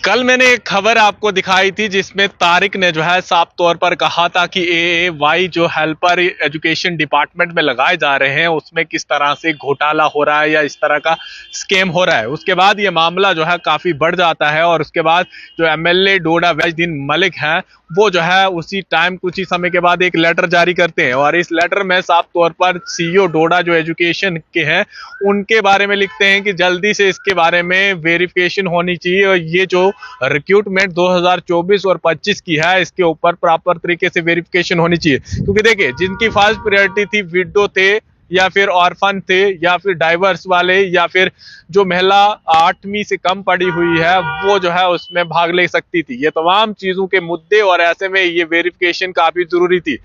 कल मैंने एक खबर आपको दिखाई थी जिसमें तारिक ने जो है साफ तौर पर कहा था कि एएवाई जो हेल्पर एजुकेशन डिपार्टमेंट में लगाए जा रहे हैं उसमें किस तरह से घोटाला हो रहा है या इस तरह का स्कैम हो रहा है। उसके बाद ये मामला जो है काफी बढ़ जाता है और उसके बाद जो एमएलए डोडा वैजुद्दीन मलिक हैं वो जो है उसी टाइम कुछ ही समय के बाद एक लेटर जारी करते हैं और इस लेटर में साफ तौर पर सीईओ डोडा जो एजुकेशन के हैं उनके बारे में लिखते हैं कि जल्दी से इसके बारे में वेरिफिकेशन होनी चाहिए और ये जो रिक्रूटमेंट 2024 और 25 की है इसके ऊपर प्रॉपर तरीके से वेरिफिकेशन होनी चाहिए। क्योंकि देखिए जिनकी फर्स्ट प्रायोरिटी थी विडो थे या फिर ऑर्फन थे या फिर डाइवर्स वाले या फिर जो महिला 8वीं से कम पढ़ी हुई है वो जो है उसमें भाग ले सकती थी, ये तमाम चीजों के मुद्दे और ऐसे में ये वेरिफिकेशन काफी जरूरी थी।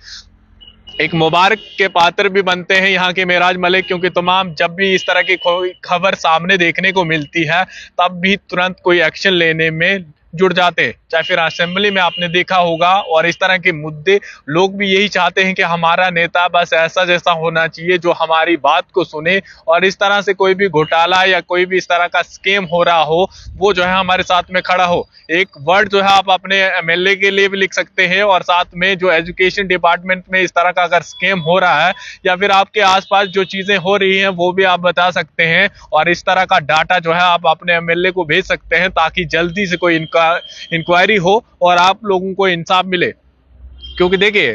एक मुबारक के पात्र भी बनते हैं यहाँ के मेराज मलिक, क्योंकि तमाम जब भी इस तरह की खबर सामने देखने को मिलती है तब भी तुरंत कोई एक्शन लेने में जुड़ जाते हैं। चाहे फिर असेंबली में आपने देखा होगा और इस तरह के मुद्दे लोग भी यही चाहते हैं कि हमारा नेता बस ऐसा जैसा होना चाहिए जो हमारी बात को सुने और इस तरह से कोई भी घोटाला या कोई भी इस तरह का स्कैम हो रहा हो वो जो है हमारे साथ में खड़ा हो। एक वर्ड जो है आप अपने एमएलए के लिए भी लिख सकते हैं और साथ में जो एजुकेशन डिपार्टमेंट में इस तरह का अगर स्कैम हो रहा है या फिर आपके आसपास जो चीजें हो रही हैं वो भी आप बता सकते हैं और इस तरह का डाटा जो है आप अपने एमएलए को भेज सकते हैं ताकि जल्दी से कोई इंक्वायरी हो और आप लोगों को इंसाफ मिले। क्योंकि देखिए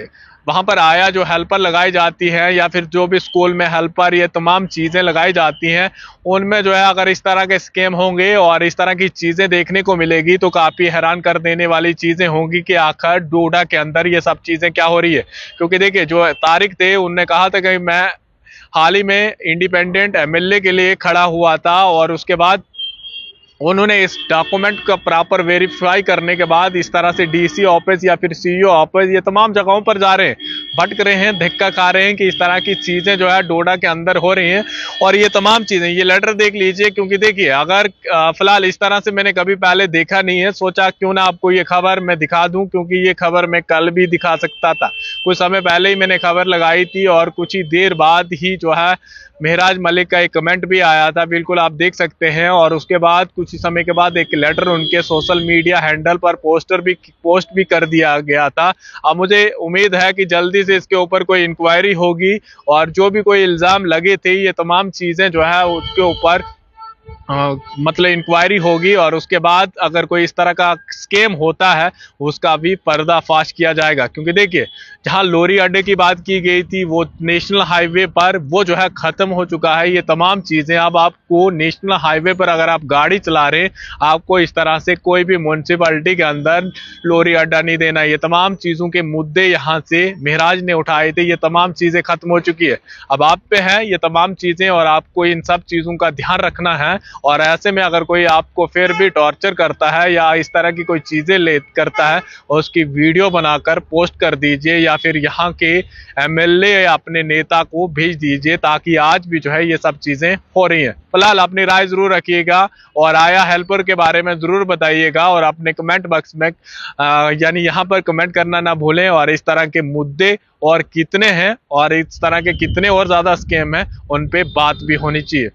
वहां पर आया जो हेल्पर लगाई जाती है या फिर जो भी स्कूल में हेल्पर ये तमाम चीजें लगाई जाती हैं उनमें जो है अगर इस तरह के स्कैम होंगे और इस तरह की चीजें देखने को मिलेगी तो काफी हैरान कर देने वाली चीजें होंगी कि आखिर डोडा के अंदर ये सब चीजें क्या हो रही है। क्योंकि देखिए जो तारिक थे उनने कहा था कि मैं हाल ही में इंडिपेंडेंट एमएलए के लिए खड़ा हुआ था और उसके बाद उन्होंने इस डॉक्यूमेंट का प्रॉपर वेरीफाई करने के बाद इस तरह से डीसी ऑफिस या फिर सीईओ ऑफिस ये तमाम जगहों पर जा रहे हैं, भटक रहे हैं, धक्का खा रहे हैं कि इस तरह की चीजें जो है डोडा के अंदर हो रही हैं। और ये तमाम चीजें ये लेटर देख लीजिए, क्योंकि देखिए अगर फिलहाल इस तरह से मैंने कभी पहले देखा नहीं है, सोचा क्यों ना आपको ये खबर मैं दिखा दूं, क्योंकि ये खबर मैं कल भी दिखा सकता था। कुछ समय पहले ही मैंने खबर लगाई थी और कुछ ही देर बाद ही जो है मेराज मलिक का एक कमेंट भी आया था, बिल्कुल आप देख सकते हैं। और उसके बाद कुछ ही समय के बाद एक लेटर उनके सोशल मीडिया हैंडल पर पोस्ट भी कर दिया गया था। अब मुझे उम्मीद है कि जल्दी से इसके ऊपर कोई इंक्वायरी होगी और जो भी कोई इल्जाम लगे थे ये तमाम चीजें जो है उसके ऊपर मतलब इंक्वायरी होगी और उसके बाद अगर कोई इस तरह का स्कैम होता है उसका भी पर्दाफाश किया जाएगा। क्योंकि देखिए जहां लोरी अड्डे की बात की गई थी वो नेशनल हाईवे पर वो जो है खत्म हो चुका है। ये तमाम चीजें अब आपको नेशनल हाईवे पर अगर आप गाड़ी चला रहे हैं आपको इस तरह से कोई भी म्युनिसिपैलिटी के अंदर लोरी अड्डा नहीं देना। ये तमाम चीजों के मुद्दे यहाँ से मेहराज ने उठाए थे, ये तमाम चीजें खत्म हो चुकी है। अब आप पे है ये तमाम चीजें और आपको इन सब चीजों का ध्यान रखना है। और ऐसे में अगर कोई आपको फिर भी टॉर्चर करता है या इस तरह की कोई चीजें ले करता है और उसकी वीडियो बनाकर पोस्ट कर दीजिए या फिर यहाँ के एमएलए या अपने नेता को भेज दीजिए, ताकि आज भी जो है ये सब चीजें हो रही हैं। फिलहाल अपनी राय जरूर रखिएगा और आया हेल्पर के बारे में जरूर बताइएगा और अपने कमेंट बॉक्स में यानी यहाँ पर कमेंट करना ना भूलें। और इस तरह के मुद्दे और कितने हैं और इस तरह के कितने और ज्यादा स्कैम हैं उन पे बात भी होनी चाहिए।